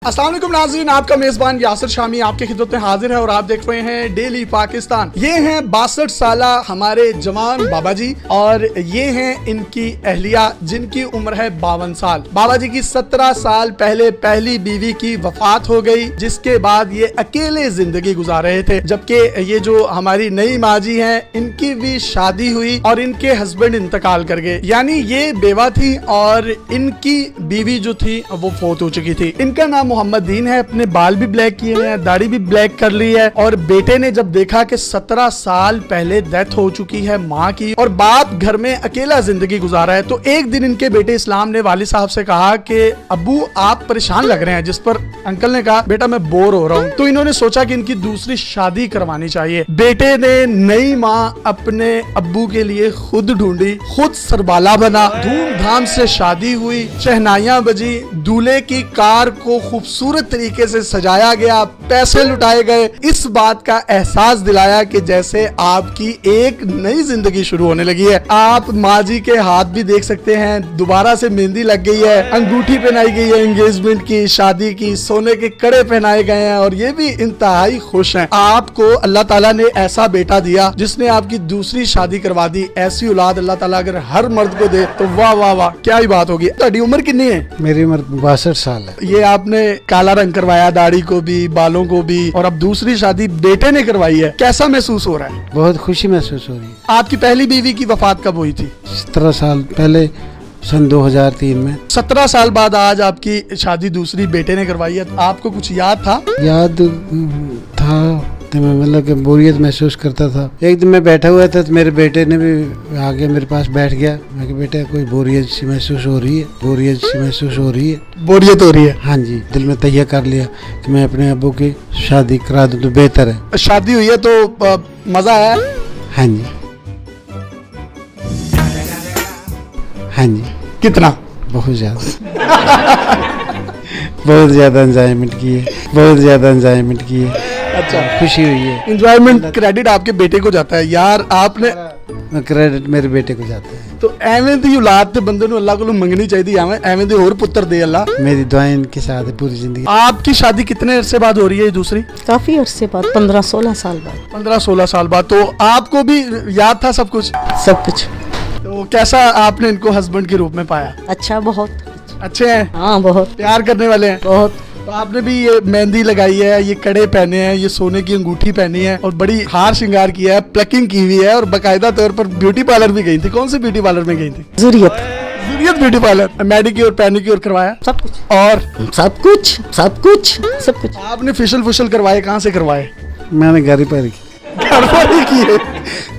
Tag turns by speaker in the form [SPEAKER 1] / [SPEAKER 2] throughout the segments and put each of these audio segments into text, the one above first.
[SPEAKER 1] अस्सलाम वालेकुम नाज़रीन, आपका मेजबान यासिर शामी आपके खिदमत में हाजिर है और आप देख रहे हैं डेली पाकिस्तान। ये हैं 62 साला हमारे जवान बाबा जी और ये हैं इनकी अहलिया जिनकी उम्र है 52 साल। बाबा जी की 17 साल पहले पहली बीवी की वफात हो गई, जिसके बाद ये अकेले जिंदगी गुजार रहे थे। जबकि ये जो हमारी नई माँ जी है इनकी भी शादी हुई और इनके हस्बैंड इंतकाल कर गए, यानी ये बेवा थी और इनकी बीवी जो थी वो फौत हो चुकी थी। इनका नाम मोहम्मद दीन है, अपने बाल भी ब्लैक किए हुए हैं, दाढ़ी भी ब्लैक कर ली है। और बेटे ने जब देखा कि 17 साल पहले डेथ हो चुकी है माँ की और बाप घर में अकेला जिंदगी गुजारा है, तो एक दिन इनके बेटे इस्लाम ने वालिद साहब से कहा कि अब्बू आप परेशान लग रहे हैं। जिस पर अंकल ने कहा बेटा मैं बोर हो रहा हूँ। तो इन्होंने सोचा कि इनकी दूसरी शादी करवानी चाहिए। बेटे ने नई माँ अपने अब्बू के लिए खुद ढूंढी, खुद सरबाला बना, धूमधाम से शादी हुई, शहनाइयां बजी, दूल्हे की कार को खूबसूरत तरीके से सजाया गया, पैसे लुटाए गए। इस बात का एहसास दिलाया कि जैसे आपकी एक नई जिंदगी शुरू होने लगी है। आप माँ जी के हाथ भी देख सकते हैं, दोबारा से मेहंदी लग गई है, अंगूठी पहनाई गई है एंगेजमेंट की, शादी की, सोने के कड़े पहनाए गए हैं और ये भी इंतहाई खुश हैं। आपको अल्लाह ताला ने ऐसा बेटा दिया जिसने आपकी दूसरी शादी करवा दी। ऐसी औलाद अल्लाह ताला अगर हर मर्द को दे तो वाह वाह वाह क्या ही बात होगी। ਤੁਹਾਡੀ उम्र कितनी है?
[SPEAKER 2] मेरी उम्र 62 साल है।
[SPEAKER 1] ये आपने काला रंग करवाया, दाढ़ी को भी, बालों को भी, और अब दूसरी शादी बेटे ने करवाई है। कैसा महसूस हो रहा है?
[SPEAKER 2] बहुत खुशी महसूस हो रही है।
[SPEAKER 1] आपकी पहली बीवी की वफात कब हुई थी?
[SPEAKER 2] 17 साल पहले, सन 2003 में।
[SPEAKER 1] 17 साल बाद आज आपकी शादी दूसरी बेटे ने करवाई है। आपको कुछ याद था?
[SPEAKER 2] याद था तो मैं मतलब कि बोरियत महसूस करता था। एक दिन मैं बैठा हुआ था तो मेरे बेटे ने भी आगे मेरे पास बैठ गया। मैं कहा बेटा कोई बोरियत सी महसूस हो रही है, बोरियत सी महसूस हो रही है।
[SPEAKER 1] बोरियत हो रही है?
[SPEAKER 2] हाँ जी, दिल में तैयार कर लिया कि मैं अपने अब्बू की शादी करा दूं तो बेहतर है।
[SPEAKER 1] शादी हुई है तो मजा आया?
[SPEAKER 2] हाँ जी, हाँ जी।
[SPEAKER 1] कितना?
[SPEAKER 2] बहुत ज्यादा बहुत ज्यादा एंजॉयमेंट की है, बहुत ज्यादा एंजॉयमेंट की है।
[SPEAKER 1] अच्छा,
[SPEAKER 2] खुशी हुई है।
[SPEAKER 1] एंजॉयमेंट क्रेडिट आपके बेटे को जाता है यार। आपने
[SPEAKER 2] क्रेडिट मेरे बेटे को जाता है।
[SPEAKER 1] तो एवें दी औलाद ते बंदे नु अल्लाह कोलों मंगनी चाहिए, एवें दे और पुत्र दे अल्लाह।
[SPEAKER 2] मेरी दुआएं इनके साथ है पूरी जिंदगी।
[SPEAKER 1] आपकी शादी कितने अरसे बाद हो रही है दूसरी?
[SPEAKER 3] काफी अरसे बाद, 15-16 साल बाद।
[SPEAKER 1] 15-16 साल बाद। तो आपको भी याद था सब कुछ?
[SPEAKER 3] सब कुछ।
[SPEAKER 1] तो कैसा आपने इनको हस्बैंड के रूप में पाया?
[SPEAKER 3] अच्छा, बहुत
[SPEAKER 1] अच्छे हैं?
[SPEAKER 3] हाँ, बहुत
[SPEAKER 1] प्यार करने वाले हैं?
[SPEAKER 3] बहुत।
[SPEAKER 1] तो आपने भी ये मेहंदी लगाई है, ये कड़े पहने हैं, ये सोने की अंगूठी पहनी है और बड़ी हार श्रृंगार किया है, प्लकिंग की हुई है और बकायदा तौर पर ब्यूटी पार्लर भी गई थी। कौन से ब्यूटी पार्लर में गई थी? ज़ुरियत ब्यूटी पार्लर। मैडिक्योर पैनिक्योर करवाया?
[SPEAKER 3] सब कुछ।
[SPEAKER 1] और
[SPEAKER 3] सब कुछ, सब कुछ, सब कुछ।
[SPEAKER 1] आपने फेशियल फुशल करवाए? कहाँ से करवाए?
[SPEAKER 2] मैंने घर पर
[SPEAKER 1] घर पर ही किए।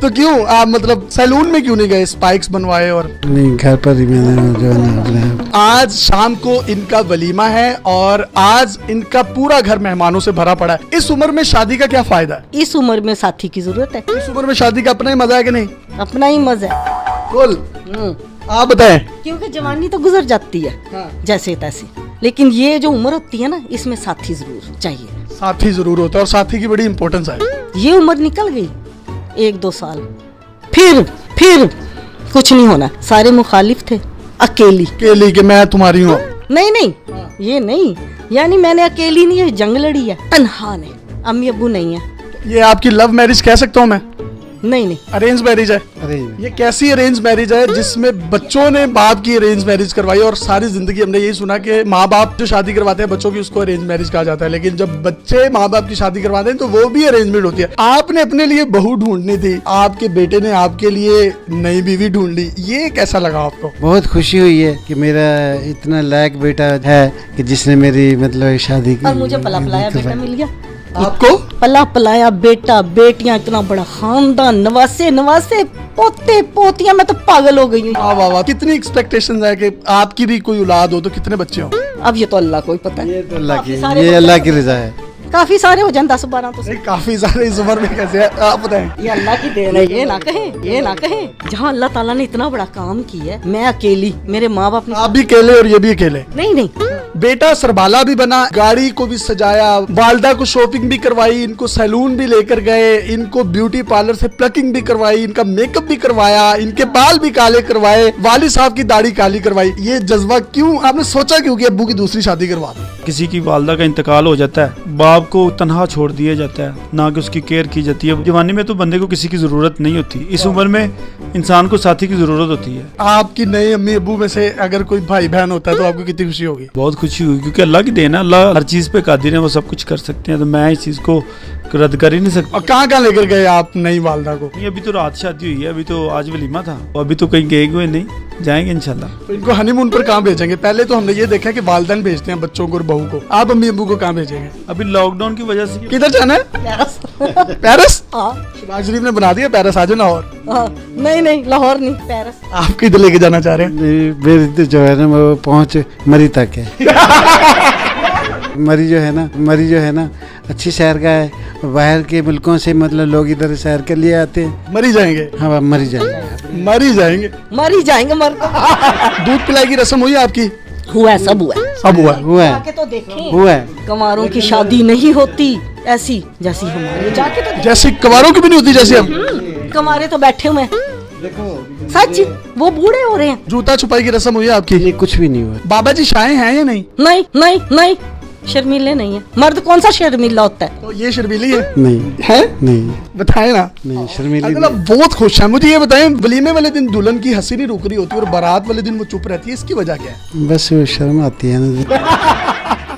[SPEAKER 1] तो क्यों आप मतलब सैलून में क्यों नहीं गए, स्पाइक्स बनवाए? और
[SPEAKER 2] नहीं, घर पर ही मैंने जो है ना।
[SPEAKER 1] आज शाम को इनका वलीमा है और आज इनका पूरा घर मेहमानों से भरा पड़ा है। इस उम्र में शादी का क्या फायदा है?
[SPEAKER 3] इस उम्र में साथी की जरूरत है।
[SPEAKER 1] इस उम्र में शादी का अपना ही मजा है कि नहीं?
[SPEAKER 3] अपना ही मजा है।
[SPEAKER 1] बोल, आप बताएं।
[SPEAKER 3] क्योंकि जवानी तो गुजर जाती है
[SPEAKER 1] हाँ।
[SPEAKER 3] जैसे तैसे, लेकिन ये जो उम्र होती है ना, इसमें साथी जरूर चाहिए।
[SPEAKER 1] साथी जरूर होता है और साथी की बड़ी इंपॉर्टेंस है।
[SPEAKER 3] ये उम्र निकल गई 1-2 साल, फिर कुछ नहीं होना। सारे मुखालिफ थे, अकेली
[SPEAKER 1] के मैं तुम्हारी हूँ।
[SPEAKER 3] नहीं, ये नहीं, यानी मैंने अकेली नहीं है, जंग लड़ी है, तन्हा ने, अम्मी अब्बू नहीं है।
[SPEAKER 1] ये आपकी लव मैरिज कह सकता हूँ मैं?
[SPEAKER 3] नहीं,
[SPEAKER 1] अरेंज मैरिज है। ये कैसी अरेंज मैरिज है जिसमें बच्चों ने बाप की अरेंज मैरिज करवाई? और सारी जिंदगी हमने यही सुना कि माँ बाप जो शादी करवाते हैं बच्चों की उसको अरेंज मैरिज कहा जाता है, लेकिन जब बच्चे माँ बाप की शादी करवाते हैं तो वो भी अरेंजमेंट होती है। आपने अपने लिए बहू ढूंढनी थी, आपके बेटे ने आपके लिए नई बीवी ढूंढ ली, ये कैसा लगा आपको?
[SPEAKER 2] बहुत खुशी हुई है कि मेरा इतना लायक बेटा है कि जिसने मेरी मतलब शादी की।
[SPEAKER 3] और मुझे पला पलाया बेटा मिल गया।
[SPEAKER 1] आपको
[SPEAKER 3] पला पलाया बेटा, बेटियां, इतना बड़ा खानदान, नवासे पोते पोतियां, मैं तो पागल हो गई हूँ।
[SPEAKER 1] वाह वाह वाह, कितनी एक्सपेक्टेशंस है कि आपकी भी कोई औलाद हो तो कितने बच्चे हो?
[SPEAKER 3] अब ये तो अल्लाह को ही पता है।
[SPEAKER 2] ये तो अल्लाह की रज़ा है।
[SPEAKER 3] काफी सारे हो जाए 10-12 तो
[SPEAKER 1] नहीं, काफी सारे इस उम्र में कैसे है आप बताएं।
[SPEAKER 3] ये अल्लाह की देन है, ये ना कहें, ये ना कहें। जहाँ अल्लाह ताला ने इतना बड़ा काम किया है, मैं अकेली, मेरे माँ बाप ने,
[SPEAKER 1] आप भी अकेले और ये भी अकेले।
[SPEAKER 3] नहीं
[SPEAKER 1] बेटा सरबाला भी बना, गाड़ी को भी सजाया, वालदा को शॉपिंग भी करवाई, इनको सैलून भी लेकर गए, इनको ब्यूटी पार्लर से प्लकिंग भी करवाई, इनका मेकअप भी करवाया, इनके बाल भी काले करवाए, वालिद साहब की दाढ़ी काली करवाई। ये जज्बा क्यों, आपने सोचा क्यों कि अब्बू की दूसरी शादी करवा दो?
[SPEAKER 4] किसी की वालदा का इंतकाल हो जाता है, बाप को तनहा छोड़ दिया जाता है, ना कि उसकी केयर की जाती है। जवानी में तो बंदे को किसी की जरूरत नहीं होती, इस उम्र में इंसान को साथी की जरूरत होती है।
[SPEAKER 1] आपकी नए अम्मी अब्बू में से अगर कोई भाई बहन होता है तो आपको कितनी खुशी होगी?
[SPEAKER 4] बहुत खुशी हुई, क्योंकि अल्लाह की देन है, अल्लाह हर चीज पे कादिर है, वो सब कुछ कर सकते हैं, तो मैं इस चीज को रद्द कर ही नहीं सकता।
[SPEAKER 1] और कहाँ लेकर गए आप नई वालदा को?
[SPEAKER 4] नहीं, अभी तो रात शादी हुई है, अभी तो आज वलीमा था, और अभी तो कहीं गए हुए नहीं, जाएंगे इंशाल्लाह।
[SPEAKER 1] तो इनको हनीमून पर कहाँ भेजेंगे? पहले तो हमने ये देखा कि वालिदैन भेजते हैं बच्चों को और बहू को, आप अम्मी अब्बू को कहाँ भेजेंगे?
[SPEAKER 4] अभी लॉकडाउन की वजह से
[SPEAKER 1] किधर जाना है? पेरिस। शहबाज शरीफ ने बना दिया पेरिस, आज लाहौर।
[SPEAKER 3] नहीं लाहौर नहीं, पेरिस।
[SPEAKER 1] आप किधर लेके जाना चाह रहे हैं?
[SPEAKER 2] मेरी जो है ना वो पहुँच मरी तक है। मरी जो है ना अच्छी शहर का है, बाहर के मुल्कों से मतलब लोग इधर शहर के लिए आते हैं।
[SPEAKER 1] मरी जाएंगे?
[SPEAKER 2] हाँ मरी जाएंगे,
[SPEAKER 1] मरी जाएंगे,
[SPEAKER 3] मरी जाएंगे मर।
[SPEAKER 1] दूध पिलाई की रस्म हुई आपकी?
[SPEAKER 3] हुआ है, सब हुआ है,
[SPEAKER 1] सब हुआ है।
[SPEAKER 3] जाके तो देखें,
[SPEAKER 2] हुआ है।
[SPEAKER 3] कमारों की शादी नहीं होती ऐसी जैसी हमारी, जाके तो
[SPEAKER 1] जैसी कवारों की भी नहीं होती जैसी हम।
[SPEAKER 3] कमारे तो बैठे हुए हैं, सच वो बूढ़े हो रहे हैं।
[SPEAKER 1] जूता छुपाई की रस्म हुई है आपकी?
[SPEAKER 2] ये कुछ भी नहीं हुआ।
[SPEAKER 1] बाबा जी शाये हैं या नहीं?
[SPEAKER 3] नहीं शर्मीले नहीं है, मर्द कौन सा शर्मीला होता है?
[SPEAKER 1] तो ये शर्मीली है?
[SPEAKER 2] नहीं
[SPEAKER 1] है?
[SPEAKER 2] नहीं
[SPEAKER 1] बताए ना।
[SPEAKER 2] नहीं शर्मीली
[SPEAKER 1] मतलब बहुत खुश है। मुझे ये बताएं, वलीमे वाले दिन दुल्हन की हंसी नहीं रुक रही होती और बारात वाले दिन वो चुप रहती है, इसकी वजह क्या है?
[SPEAKER 2] बस वो शर्म आती है ना।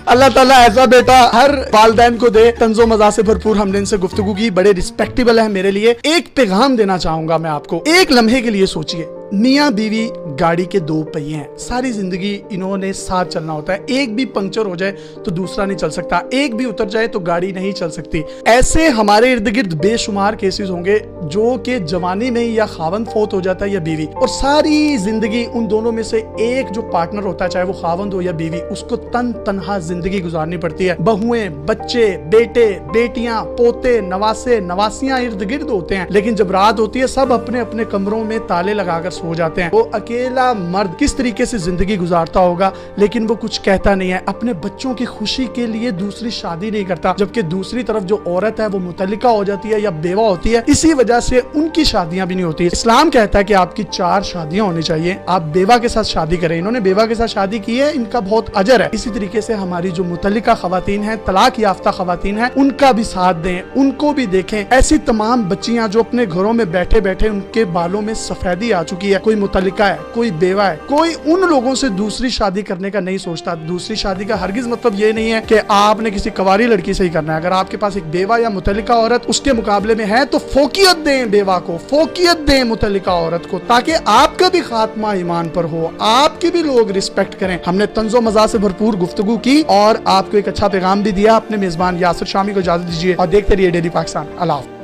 [SPEAKER 1] अल्लाह ताला ऐसा बेटा हर वालिदैन को दे। तंजो मजा से भरपूर हमने इनसे गुफ्तगू की, बड़े रिस्पेक्टेबल है मेरे लिए। एक पैगाम देना चाहूंगा मैं आपको, एक लम्हे के लिए सोचिए, मियाँ बीवी गाड़ी के दो पहिए हैं, सारी जिंदगी इन्होंने साथ चलना होता है। एक भी पंक्चर हो जाए तो दूसरा नहीं चल सकता, एक भी उतर जाए तो गाड़ी नहीं चल सकती। ऐसे हमारे इर्द गिर्द बेशुमार केसेस होंगे जो कि जवानी में या खावंद फोत हो जाता है या बीवी, और सारी जिंदगी उन दोनों में से एक जो पार्टनर होता है, चाहे वो खावंद हो या बीवी, उसको तन्हा जिंदगी गुजारनी पड़ती है। बहुएं, बच्चे, बेटे, बेटियां, पोते, नवासे, नवासियां इर्द गिर्द होते हैं, लेकिन जब रात होती है सब अपने अपने कमरों में ताले लगाकर सो जाते हैं। वो अकेला मर्द किस तरीके से जिंदगी गुजारता होगा, लेकिन वो कुछ कहता नहीं है। अपने बच्चों की खुशी के लिए दूसरी शादी नहीं करता, जबकि दूसरी तरफ जो औरत है वो मुतल्लिका हो जाती है या बेवा होती है, इसी वजह से उनकी शादियां भी नहीं होती। इस्लाम कहता है कि आपकी 4 शादियां होनी चाहिए, आप बेवा के साथ शादी करें। इन्होंने बेवा के साथ शादी की है, इनका बहुत अजर है। इसी तरीके से हमारी जो मुतल्लिका खवातीन है, तलाक याफ्ता खवातीन है, उनका भी साथ दें, उनको भी देखें। ऐसी तमाम बच्चियां जो अपने घरों में बैठे बैठे उनके बालों में सफेदी आ चुकी है, कोई मुतल्लिका है, कोई बेवा है, कोई उन लोगों से दूसरी शादी करने का नहीं सोचता। दूसरी शादी का हरगिज मतलब ये नहीं है कि आपने किसी कवारी लड़की से ही करना है। अगर आपके पास एक बेवा या मुतल्लिका औरत उसके मुकाबले में है तो फोकियत दें बेवा को, फोकियत दें मुतल्लिका औरत को, ताकि आपका भी खात्मा ईमान पर हो, आपकी भी लोग रिस्पेक्ट करें। हमने तंजो मजा से भरपूर गुफ्तगू की और आपको एक अच्छा पैगाम भी दिया। अपने मेजबान यासिर शामी को इजाजत दीजिए और देखते रहिए डेली पाकिस्तान। अल्लाह।